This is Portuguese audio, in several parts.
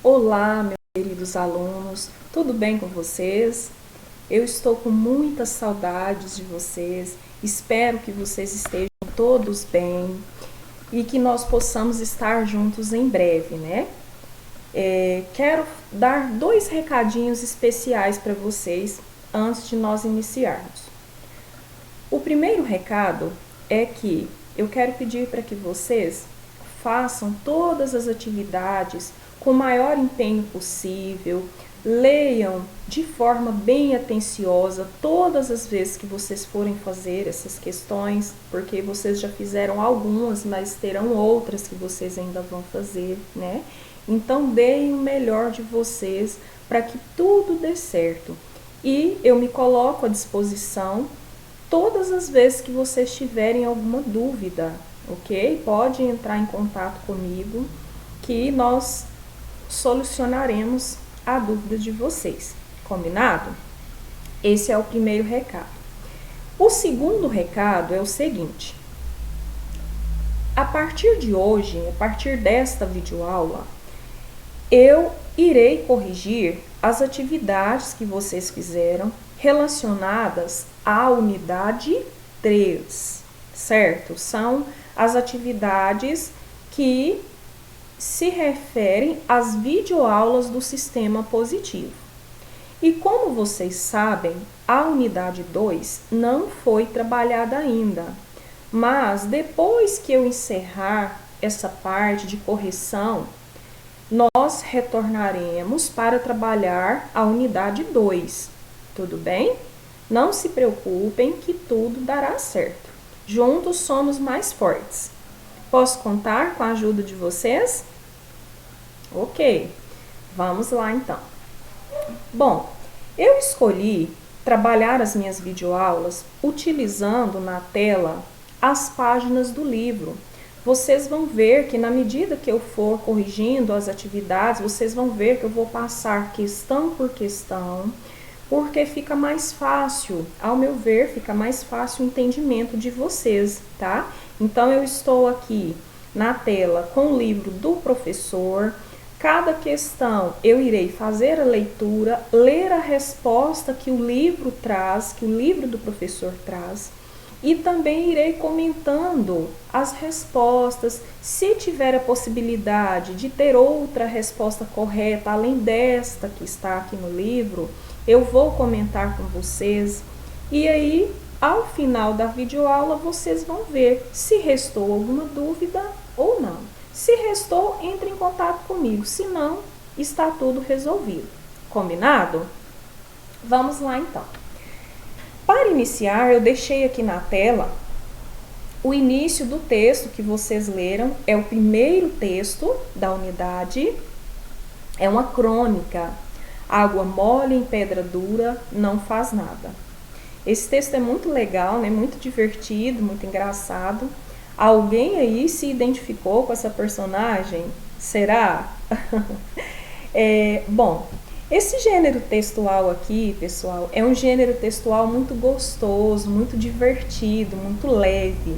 Olá, meus queridos alunos, tudo bem com vocês? Eu estou com muitas saudades de vocês, espero que vocês estejam todos bem e que nós possamos estar juntos em breve, né? Quero dar 2 recadinhos especiais para vocês antes de nós iniciarmos. O primeiro recado é que eu quero pedir para que vocês façam todas as atividades com o maior empenho possível, leiam de forma bem atenciosa todas as vezes que vocês forem fazer essas questões, porque vocês já fizeram algumas, mas terão outras que vocês ainda vão fazer, né? Então, deem o melhor de vocês para que tudo dê certo. E eu me coloco à disposição todas as vezes que vocês tiverem alguma dúvida, ok? Pode entrar em contato comigo que nós solucionaremos a dúvida de vocês, combinado? Esse é o primeiro recado. O segundo recado é o seguinte: a partir de hoje, a partir desta videoaula, eu irei corrigir as atividades que vocês fizeram relacionadas à unidade 3, certo? São as atividades que se referem às videoaulas do sistema positivo. E como vocês sabem, a unidade 2 não foi trabalhada ainda, mas depois que eu encerrar essa parte de correção, nós retornaremos para trabalhar a unidade 2, tudo bem? Não se preocupem que tudo dará certo. Juntos somos mais fortes. Posso contar com a ajuda de vocês? Ok, vamos lá então. Bom, eu escolhi trabalhar as minhas videoaulas utilizando na tela as páginas do livro. Vocês vão ver que na medida que eu for corrigindo as atividades, vocês vão ver que eu vou passar questão por questão, porque fica mais fácil, ao meu ver, fica mais fácil o entendimento de vocês, tá? Então, eu estou aqui na tela com o livro do professor. Cada questão eu irei fazer a leitura, ler a resposta que o livro traz, que o livro do professor traz, e também irei comentando as respostas. Se tiver a possibilidade de ter outra resposta correta, além desta que está aqui no livro, eu vou comentar com vocês. E aí, ao final da videoaula, vocês vão ver se restou alguma dúvida ou não. Se restou, entre em contato comigo. Se não, está tudo resolvido. Combinado? Vamos lá então. Para iniciar, eu deixei aqui na tela o início do texto que vocês leram. É o primeiro texto da unidade. É uma crônica. Água mole em pedra dura não faz nada. Esse texto é muito legal, né? Muito divertido, muito engraçado. Alguém aí se identificou com essa personagem? Será? Bom, esse gênero textual aqui, pessoal, é um gênero textual muito gostoso, muito divertido, muito leve.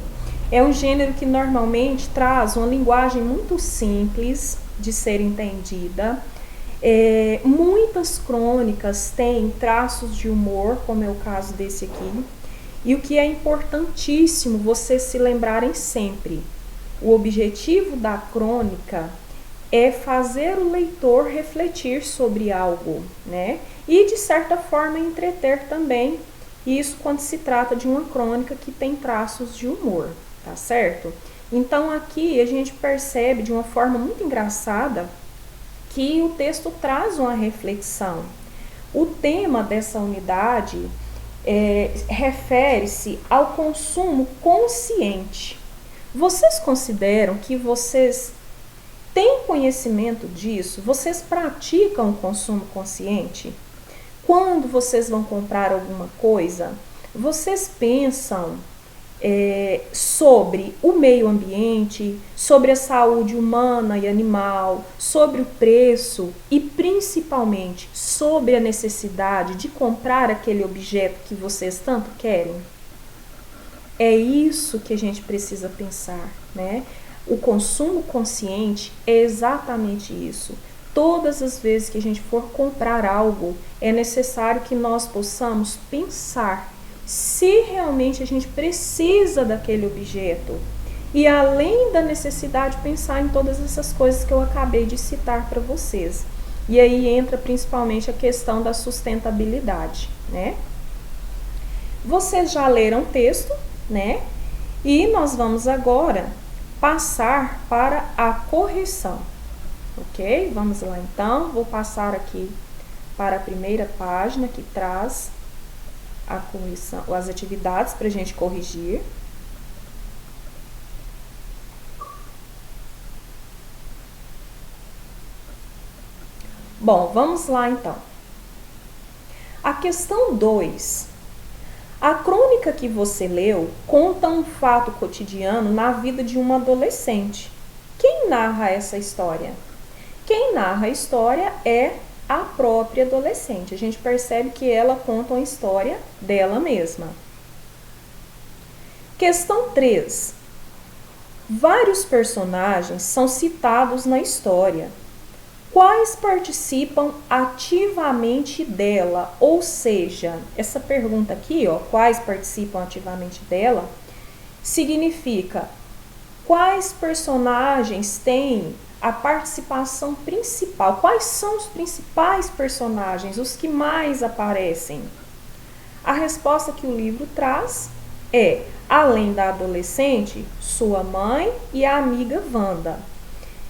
É um gênero que normalmente traz uma linguagem muito simples de ser entendida. Muitas crônicas têm traços de humor, como é o caso desse aqui. E o que é importantíssimo vocês se lembrarem sempre: o objetivo da crônica é fazer o leitor refletir sobre algo, né? E de certa forma entreter também, isso quando se trata de uma crônica que tem traços de humor, tá certo? Então aqui a gente percebe de uma forma muito engraçada que o texto traz uma reflexão. O tema dessa unidade refere-se ao consumo consciente. Vocês consideram que vocês têm conhecimento disso? Vocês praticam o consumo consciente? Quando vocês vão comprar alguma coisa, vocês pensam sobre o meio ambiente, sobre a saúde humana e animal, sobre o preço e principalmente sobre a necessidade de comprar aquele objeto que vocês tanto querem? É isso que a gente precisa pensar, né? O consumo consciente é exatamente isso. todas as vezes que a gente for comprar algo, é necessário que nós possamos pensar se realmente a gente precisa daquele objeto. E além da necessidade, pensar em todas essas coisas que eu acabei de citar para vocês. E aí entra principalmente a questão da sustentabilidade, né? Vocês já leram o texto, né? E nós vamos agora passar para a correção, ok? Vamos lá então, vou passar aqui para a primeira página que traz a correção, as atividades para a gente corrigir. Bom, vamos lá então. A questão 2. A crônica que você leu conta um fato cotidiano na vida de uma adolescente. Quem narra essa história? Quem narra a história é a própria adolescente. A gente percebe que ela conta uma história dela mesma. Questão 3. Vários personagens são citados na história. Quais participam ativamente dela? Ou seja, essa pergunta aqui, ó, quais participam ativamente dela, significa quais personagens têm a participação principal? Quais são os principais personagens, os que mais aparecem? A resposta que o livro traz é, além da adolescente, sua mãe e a amiga Wanda.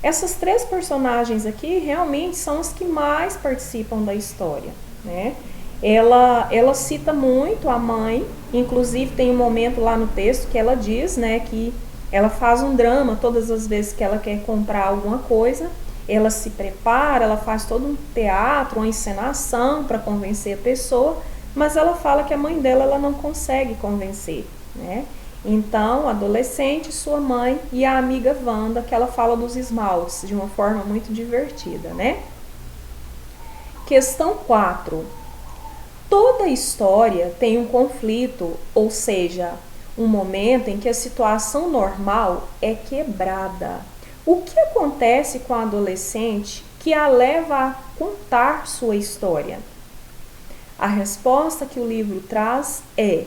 Essas 3 personagens aqui realmente são as que mais participam da história, né? Ela cita muito a mãe, inclusive tem um momento lá no texto que ela diz, né, que ela faz um drama todas as vezes que ela quer comprar alguma coisa, ela se prepara, ela faz todo um teatro, uma encenação para convencer a pessoa, mas ela fala que a mãe dela ela não consegue convencer, né? Então, adolescente, sua mãe e a amiga Wanda, que ela fala dos esmaltes de uma forma muito divertida, né? Questão 4. Toda história tem um conflito, ou seja, um momento em que a situação normal é quebrada. O que acontece com a adolescente que a leva a contar sua história? A resposta que o livro traz é: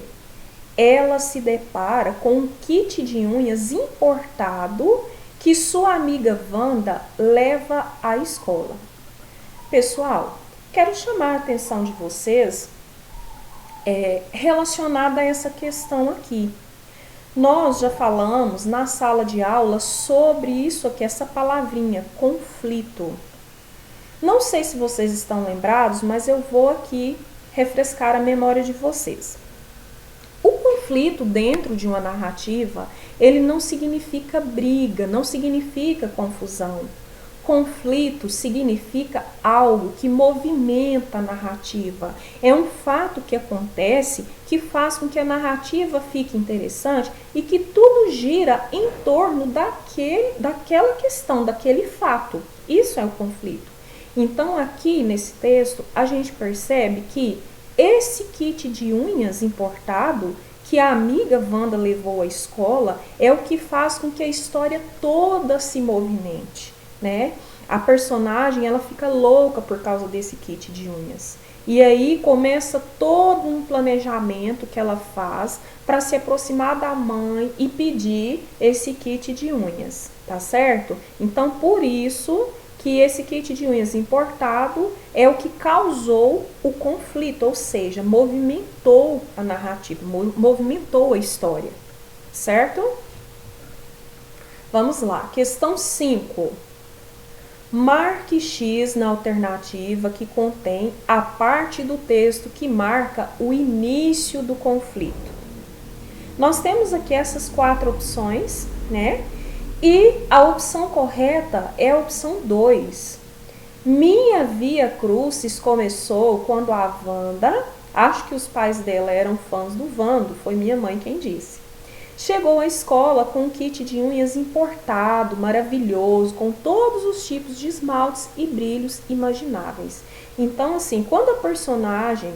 ela se depara com um kit de unhas importado que sua amiga Wanda leva à escola. Pessoal, quero chamar a atenção de vocês relacionada a essa questão aqui. Nós já falamos na sala de aula sobre isso aqui, essa palavrinha, conflito. Não sei se vocês estão lembrados, mas eu vou aqui refrescar a memória de vocês. O conflito dentro de uma narrativa, ele não significa briga, não significa confusão. Conflito significa algo que movimenta a narrativa. É um fato que acontece que faz com que a narrativa fique interessante e que tudo gira em torno daquela questão, daquele fato. Isso é o conflito. Então, aqui nesse texto, a gente percebe que esse kit de unhas importado que a amiga Wanda levou à escola é o que faz com que a história toda se movimente, né? A personagem, ela fica louca por causa desse kit de unhas. E aí começa todo um planejamento que ela faz para se aproximar da mãe e pedir esse kit de unhas, tá certo? Então, por isso que esse kit de unhas importado é o que causou o conflito, ou seja, movimentou a narrativa, movimentou a história, certo? Vamos lá, questão 5. Marque X na alternativa que contém a parte do texto que marca o início do conflito. Nós temos aqui essas 4 opções, né? E a opção correta é a opção 2. Minha Via Crucis começou quando a Wanda, acho que os pais dela eram fãs do Wando, foi minha mãe quem disse. Chegou à escola com um kit de unhas importado, maravilhoso, com todos os tipos de esmaltes e brilhos imagináveis. Então, assim, quando a personagem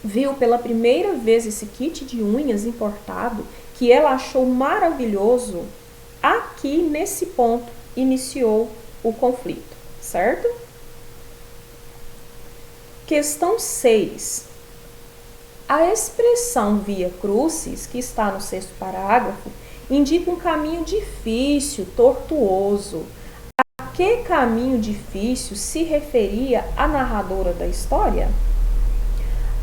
viu pela primeira vez esse kit de unhas importado, que ela achou maravilhoso, aqui nesse ponto iniciou o conflito, certo? Questão 6. A expressão via crucis, que está no 6º parágrafo, indica um caminho difícil, tortuoso. A que caminho difícil se referia a narradora da história?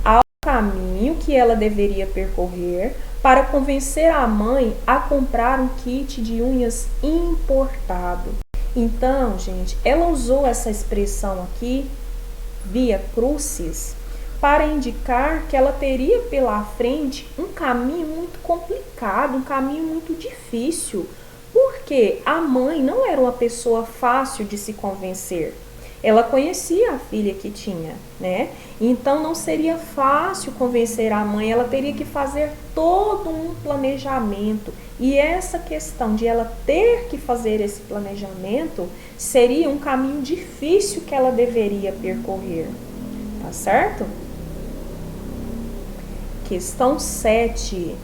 Ao caminho que ela deveria percorrer para convencer a mãe a comprar um kit de unhas importado. Então, gente, ela usou essa expressão aqui, via crucis, para indicar que ela teria pela frente um caminho muito complicado, um caminho muito difícil, porque a mãe não era uma pessoa fácil de se convencer. Ela conhecia a filha que tinha, né? Então não seria fácil convencer a mãe, ela teria que fazer todo um planejamento. E essa questão de ela ter que fazer esse planejamento seria um caminho difícil que ela deveria percorrer, tá certo? Questão 7.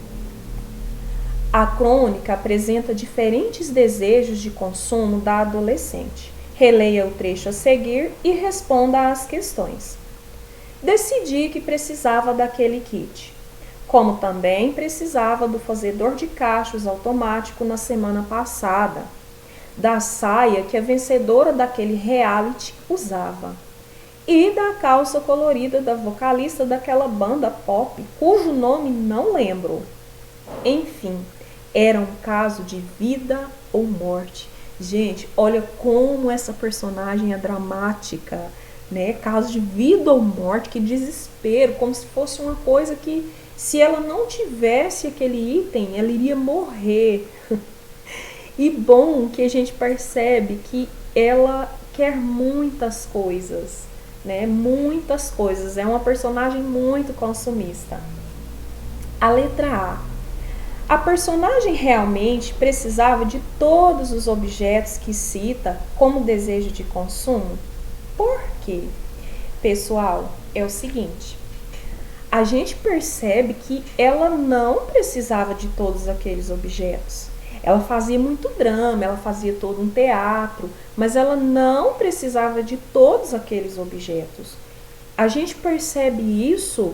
A crônica apresenta diferentes desejos de consumo da adolescente. Releia o trecho a seguir e responda às questões. Decidi que precisava daquele kit, como também precisava do fazedor de cachos automático na semana passada, da saia que a vencedora daquele reality usava, e da calça colorida da vocalista daquela banda pop, cujo nome não lembro. Enfim, era um caso de vida ou morte. Gente, olha como essa personagem é dramática, né? Caso de vida ou morte, que desespero, como se fosse uma coisa que, se ela não tivesse aquele item, ela iria morrer. E bom que a gente percebe que ela quer muitas coisas, né? Muitas coisas. É uma personagem muito consumista. A letra A. A personagem realmente precisava de todos os objetos que cita como desejo de consumo? Por quê? Pessoal, é o seguinte, a gente percebe que ela não precisava de todos aqueles objetos. Ela fazia muito drama, ela fazia todo um teatro, mas ela não precisava de todos aqueles objetos. A gente percebe isso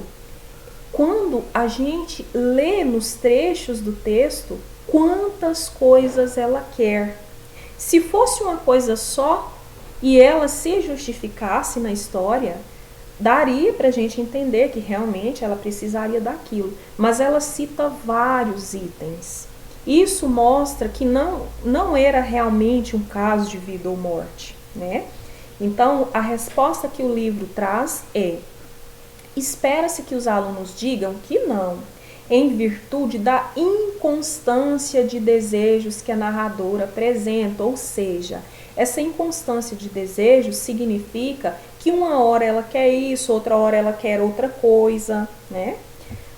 quando a gente lê nos trechos do texto quantas coisas ela quer. Se fosse uma coisa só e ela se justificasse na história, daria para a gente entender que realmente ela precisaria daquilo. Mas ela cita vários itens. Isso mostra que não era realmente um caso de vida ou morte, né? Então, a resposta que o livro traz é: espera-se que os alunos digam que não, em virtude da inconstância de desejos que a narradora apresenta, ou seja, essa inconstância de desejos significa que uma hora ela quer isso, outra hora ela quer outra coisa, né?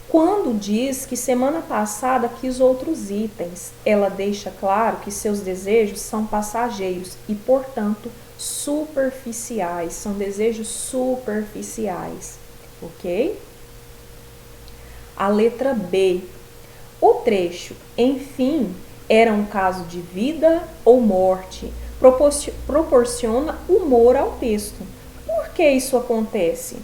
Quando diz que semana passada quis outros itens, ela deixa claro que seus desejos são passageiros e, portanto, superficiais, são desejos superficiais. Ok? A letra B. O trecho, enfim, era um caso de vida ou morte, proporciona humor ao texto. Por que isso acontece?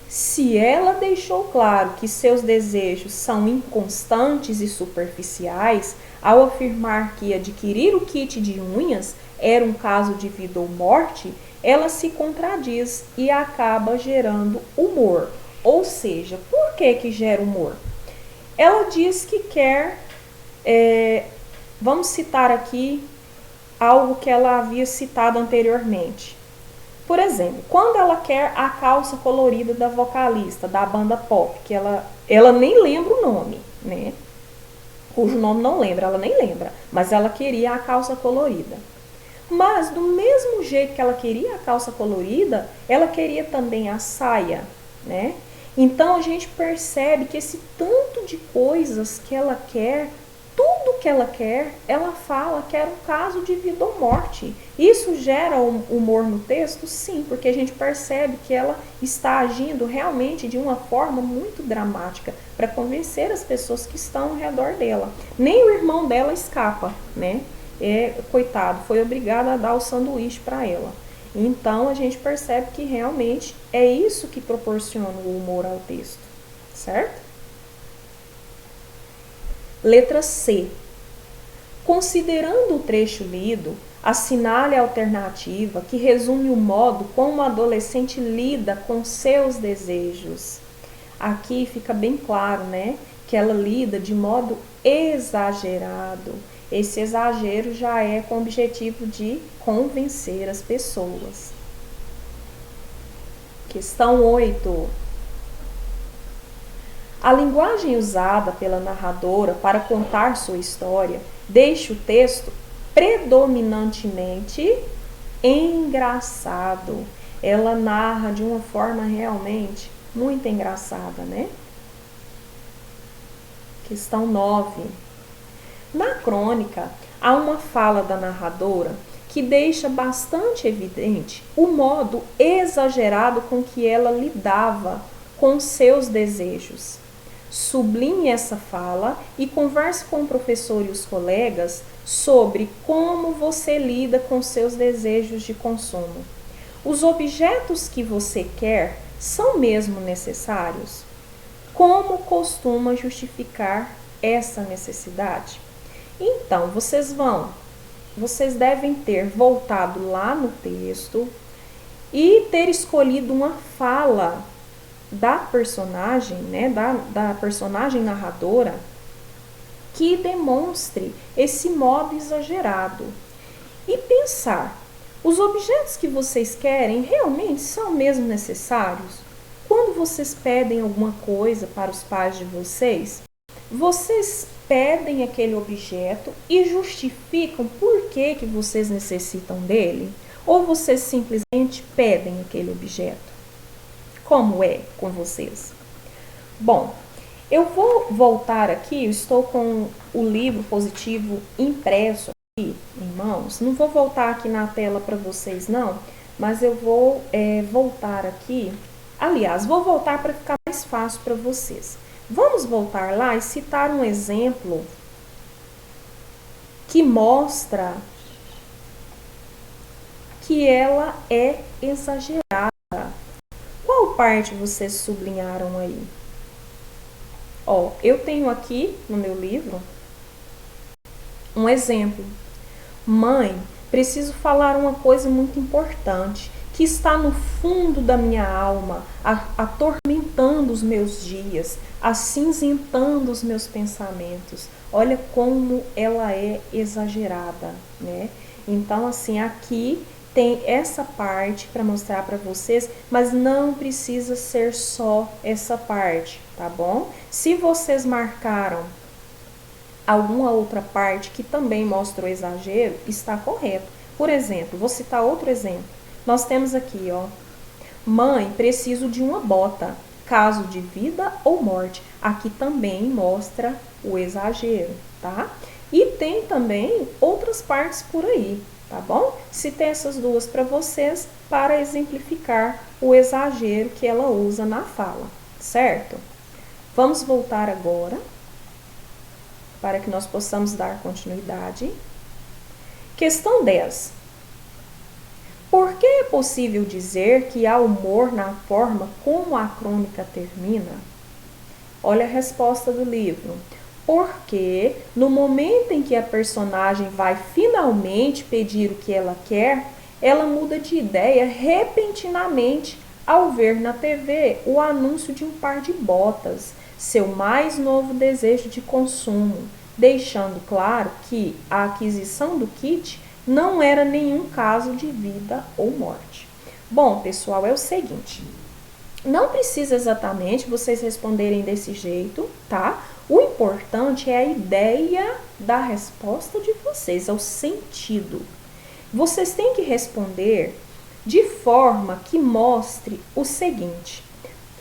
Se ela deixou claro que seus desejos são inconstantes e superficiais, ao afirmar que adquirir o kit de unhas era um caso de vida ou morte, ela se contradiz e acaba gerando humor. Ou seja, por que gera humor? Ela diz que quer, vamos citar aqui algo que ela havia citado anteriormente. Por exemplo, quando ela quer a calça colorida da vocalista da banda pop, que ela nem lembra o nome, né? Cujo nome não lembra, ela nem lembra, mas ela queria a calça colorida. Mas do mesmo jeito que ela queria a calça colorida, ela queria também a saia, né? Então a gente percebe que esse tanto de coisas que ela quer, tudo que ela quer, ela fala que era um caso de vida ou morte. Isso gera humor no texto? Sim, porque a gente percebe que ela está agindo realmente de uma forma muito dramática para convencer as pessoas que estão ao redor dela. Nem o irmão dela escapa, né? Coitado, foi obrigado a dar o sanduíche para ela. Então a gente percebe que realmente é isso que proporciona o humor ao texto, certo? Letra C. Considerando o trecho lido, assinale a alternativa que resume o modo como o adolescente lida com seus desejos. Aqui fica bem claro, né, que ela lida de modo exagerado. Esse exagero já é com o objetivo de convencer as pessoas. Questão 8. A linguagem usada pela narradora para contar sua história deixa o texto predominantemente engraçado. Ela narra de uma forma realmente muito engraçada, né? Questão 9. Na crônica, há uma fala da narradora que deixa bastante evidente o modo exagerado com que ela lidava com seus desejos. Sublinhe essa fala e converse com o professor e os colegas sobre como você lida com seus desejos de consumo. Os objetos que você quer são mesmo necessários? Como costuma justificar essa necessidade? Então, vocês devem ter voltado lá no texto e ter escolhido uma fala da personagem, né, da personagem narradora, que demonstre esse modo exagerado. E pensar, os objetos que vocês querem realmente são mesmo necessários? Quando vocês pedem alguma coisa para os pais de vocês pedem aquele objeto e justificam por que vocês necessitam dele? Ou vocês simplesmente pedem aquele objeto? Como é com vocês? Bom, eu vou voltar aqui, eu estou com o livro positivo impresso aqui em mãos. Não vou voltar aqui na tela para vocês não, mas eu vou voltar aqui. Aliás, vou voltar para ficar mais fácil para vocês. Vamos voltar lá e citar um exemplo que mostra que ela é exagerada. Qual parte vocês sublinharam aí? Ó, eu tenho aqui no meu livro um exemplo. Mãe, preciso falar uma coisa muito importante que está no fundo da minha alma, atormentando os meus dias, acinzentando os meus pensamentos. Olha como ela é exagerada, né? Então, assim, aqui tem essa parte para mostrar para vocês, mas não precisa ser só essa parte, tá bom? Se vocês marcaram alguma outra parte que também mostra o exagero, está correto. Por exemplo, vou citar outro exemplo. Nós temos aqui, ó, mãe, preciso de uma bota, caso de vida ou morte. Aqui também mostra o exagero, tá? E tem também outras partes por aí, tá bom? Citei essas duas para vocês para exemplificar o exagero que ela usa na fala, certo? Vamos voltar agora para que nós possamos dar continuidade. Questão 10. Por que é possível dizer que há humor na forma como a crônica termina? Olha a resposta do livro. Porque no momento em que a personagem vai finalmente pedir o que ela quer, ela muda de ideia repentinamente ao ver na TV o anúncio de um par de botas, seu mais novo desejo de consumo, deixando claro que a aquisição do kit não era nenhum caso de vida ou morte. Bom, pessoal, é o seguinte, não precisa exatamente vocês responderem desse jeito, tá? O importante é a ideia da resposta de vocês, é o sentido. Vocês têm que responder de forma que mostre o seguinte: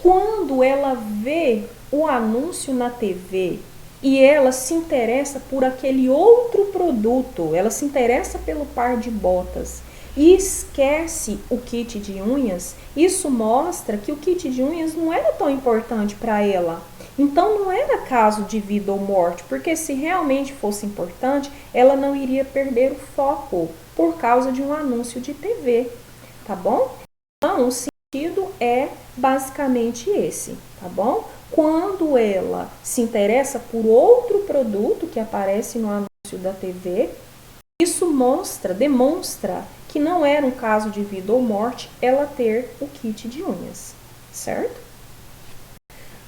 quando ela vê o anúncio na TV e ela se interessa por aquele outro produto, ela se interessa pelo par de botas e esquece o kit de unhas, isso mostra que o kit de unhas não era tão importante para ela. Então não era caso de vida ou morte, porque se realmente fosse importante, ela não iria perder o foco por causa de um anúncio de TV, tá bom? Então, o sentido é basicamente esse, tá bom? Quando ela se interessa por outro produto que aparece no anúncio da TV, isso demonstra que não era um caso de vida ou morte ela ter o kit de unhas, certo?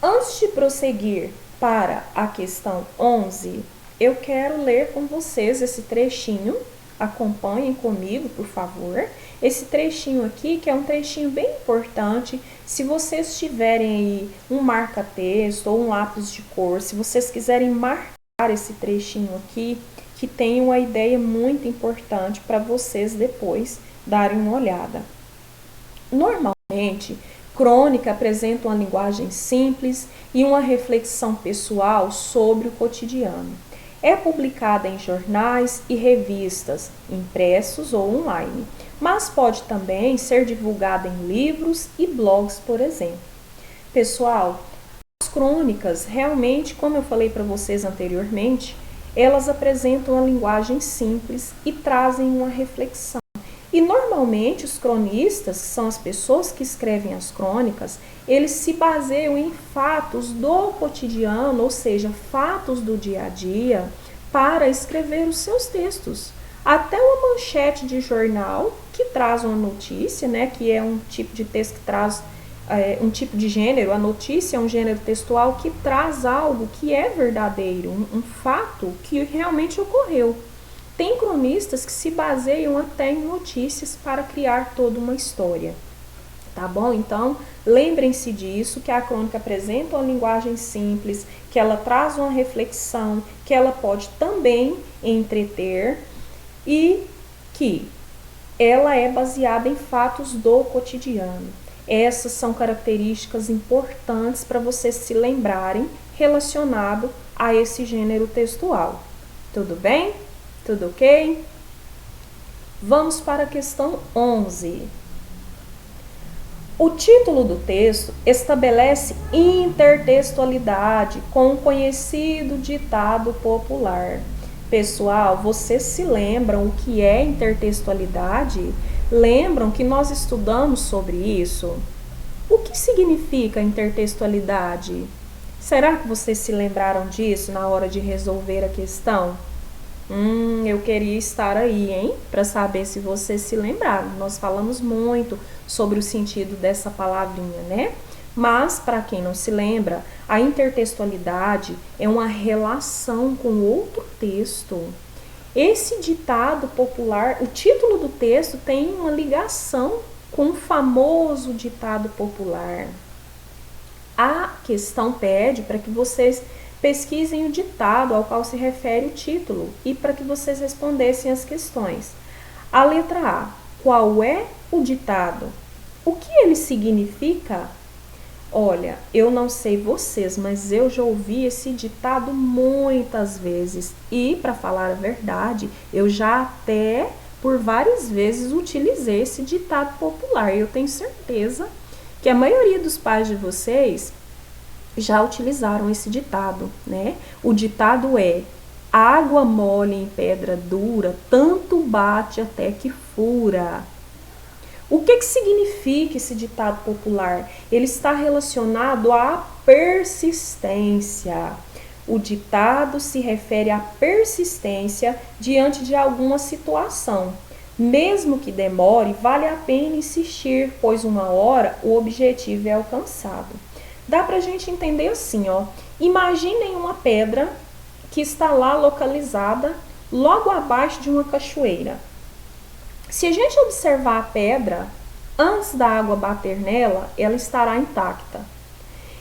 Antes de prosseguir para a questão 11, eu quero ler com vocês esse trechinho. Acompanhem comigo, por favor. Esse trechinho aqui, que é um trechinho bem importante. Se vocês tiverem aí um marca-texto ou um lápis de cor, se vocês quiserem marcar esse trechinho aqui, que tem uma ideia muito importante para vocês depois darem uma olhada. Normalmente, crônica apresenta uma linguagem simples e uma reflexão pessoal sobre o cotidiano. É publicada em jornais e revistas, impressos ou online, mas pode também ser divulgada em livros e blogs, por exemplo. Pessoal, as crônicas, realmente, como eu falei para vocês anteriormente, elas apresentam uma linguagem simples e trazem uma reflexão. E normalmente os cronistas, que são as pessoas que escrevem as crônicas, eles se baseiam em fatos do cotidiano, ou seja, fatos do dia a dia, para escrever os seus textos. Até uma manchete de jornal que traz uma notícia, né, que é um tipo de texto que traz um tipo de gênero, a notícia é um gênero textual que traz algo que é verdadeiro, um fato que realmente ocorreu. Tem cronistas que se baseiam até em notícias para criar toda uma história, tá bom? Então, lembrem-se disso, que a crônica apresenta uma linguagem simples, que ela traz uma reflexão, que ela pode também entreter e que ela é baseada em fatos do cotidiano. Essas são características importantes para vocês se lembrarem relacionado a esse gênero textual. Tudo bem? Tudo ok? Vamos para a questão 11. O título do texto estabelece intertextualidade com o conhecido ditado popular. Pessoal, vocês se lembram o que é intertextualidade? Lembram que nós estudamos sobre isso? O que significa intertextualidade? Será que vocês se lembraram disso na hora de resolver a questão? Eu queria estar aí, hein? Para saber se vocês se lembraram. Nós falamos muito sobre o sentido dessa palavrinha, né? Mas, para quem não se lembra, a intertextualidade é uma relação com outro texto. Esse ditado popular, o título do texto tem uma ligação com o famoso ditado popular. A questão pede para que vocês pesquisem o ditado ao qual se refere o título e para que vocês respondessem as questões. A letra A. Qual é o ditado? O que ele significa? Olha, eu não sei vocês, mas eu já ouvi esse ditado muitas vezes. E, para falar a verdade, eu já até por várias vezes utilizei esse ditado popular. Eu tenho certeza que a maioria dos pais de vocês já utilizaram esse ditado, né? O ditado é: água mole em pedra dura, tanto bate até que fura. O que significa esse ditado popular? Ele está relacionado à persistência. O ditado se refere à persistência diante de alguma situação. Mesmo que demore, vale a pena insistir, pois uma hora o objetivo é alcançado. Dá pra gente entender assim, ó. Imaginem uma pedra que está lá localizada logo abaixo de uma cachoeira. Se a gente observar a pedra, antes da água bater nela, ela estará intacta.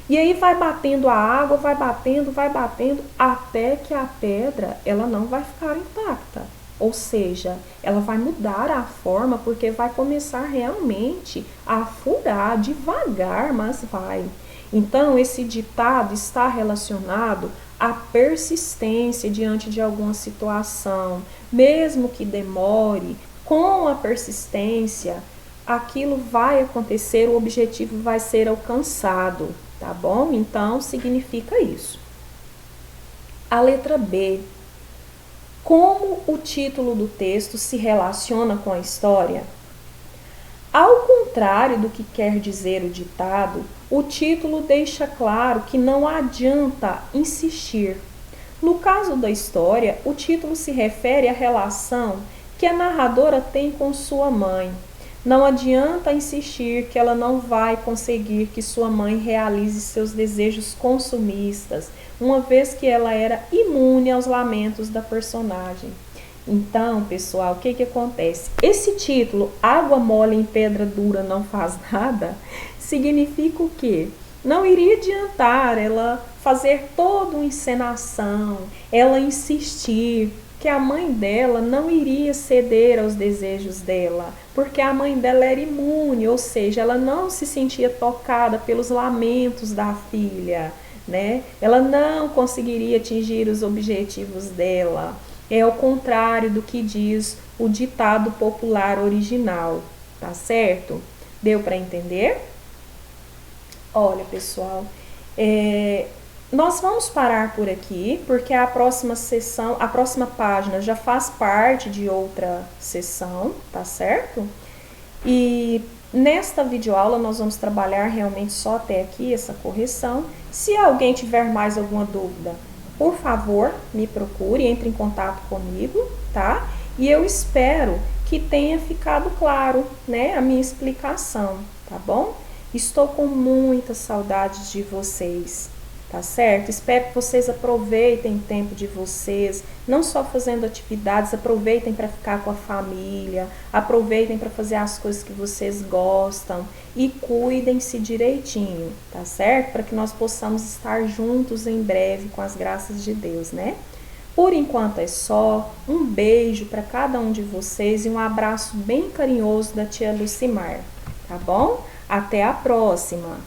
E aí vai batendo a água, vai batendo, até que a pedra ela não vai ficar intacta. Ou seja, ela vai mudar a forma porque vai começar realmente a furar devagar, mas vai. Então, esse ditado está relacionado à persistência diante de alguma situação, mesmo que demore. Com a persistência, aquilo vai acontecer, o objetivo vai ser alcançado, tá bom? Então, significa isso. A letra B. Como o título do texto se relaciona com a história? Ao contrário do que quer dizer o ditado, o título deixa claro que não adianta insistir. No caso da história, o título se refere à relação que a narradora tem com sua mãe. Não adianta insistir que ela não vai conseguir que sua mãe realize seus desejos consumistas, uma vez que ela era imune aos lamentos da personagem. Então, pessoal, o que acontece? Esse título, Água Mole em Pedra Dura Não Faz Nada, significa o quê? Não iria adiantar ela fazer toda uma encenação, ela insistir que a mãe dela não iria ceder aos desejos dela, porque a mãe dela era imune, ou seja, ela não se sentia tocada pelos lamentos da filha, né? Ela não conseguiria atingir os objetivos dela. É o contrário do que diz o ditado popular original, tá certo? Deu para entender? Olha, pessoal, nós vamos parar por aqui, porque a próxima sessão, a próxima página já faz parte de outra sessão, tá certo? E nesta videoaula nós vamos trabalhar realmente só até aqui essa correção. Se alguém tiver mais alguma dúvida, por favor, me procure, entre em contato comigo, tá? E eu espero que tenha ficado claro, né, a minha explicação, tá bom? Estou com muita saudade de vocês, tá certo? Espero que vocês aproveitem o tempo de vocês, não só fazendo atividades, aproveitem para ficar com a família, aproveitem para fazer as coisas que vocês gostam e cuidem-se direitinho, tá certo? Para que nós possamos estar juntos em breve com as graças de Deus, né? Por enquanto é só, um beijo para cada um de vocês e um abraço bem carinhoso da tia Lucimar, tá bom? Até a próxima!